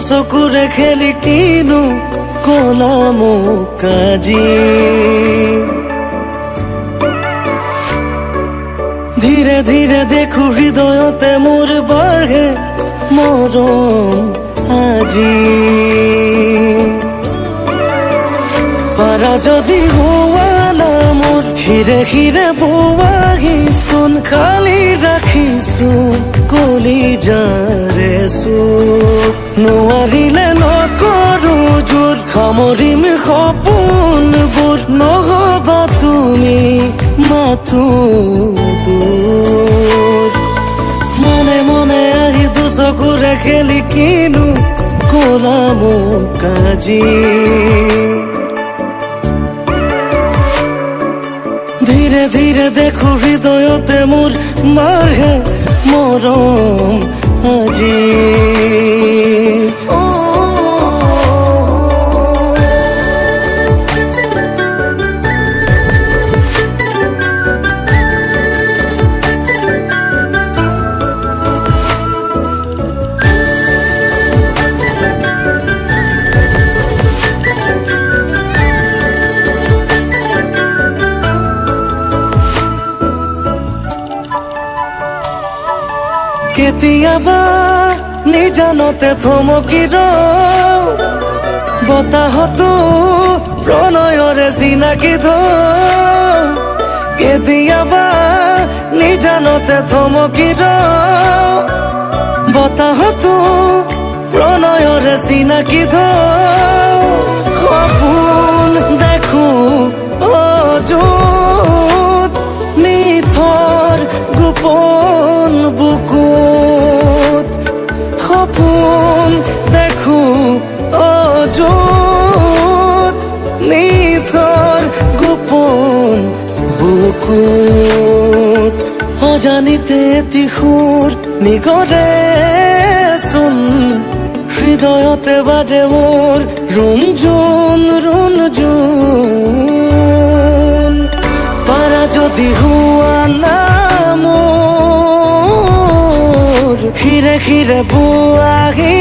চকুৰে খেলি কিনো কলাম কাজি ধীৰে ধীৰে দেখো হৃদয়তে মোৰ বাঢ়ে মৰম আজি পাৰা যদি হোৱা না মোৰ হিৰে হিৰে বোৱাহিচোন খালি ৰাখিছো কলিজাৰে চুপ নোৱাৰিলে নকৰো জোৰ সামৰিম সপোনবোৰ নহবা তুমি মাথো দূৰ মনে মনে আহি দুচকুৰে খেলি কিনো কলাম কাজি ধীৰে ধীৰে দেখো হৃদয়তে মোৰ মাৰে মৰম আজি কেতিয়াবা নিজানতে থমকি ৰওঁ বতাহতো প্ৰণয়ৰে চিনাকি ধওঁ কেতিয়াবা নিজানতে থমকি ৰওঁ বতাহতো প্ৰণয়ৰে চিনাকি ধওঁ সপোন দেখো অযুত নিথৰ গোপন বুকুত সপোন দেখো অযুত নিথৰ গোপন বুকুত অজানিতে এটি সুৰ নিগৰে চোন হৃদয়তে বাজে মোৰ ৰুণজুণ ৰুণজুণ পাৰা যদি হোৱা না মোৰ হিৰে হিৰে বোৱাহি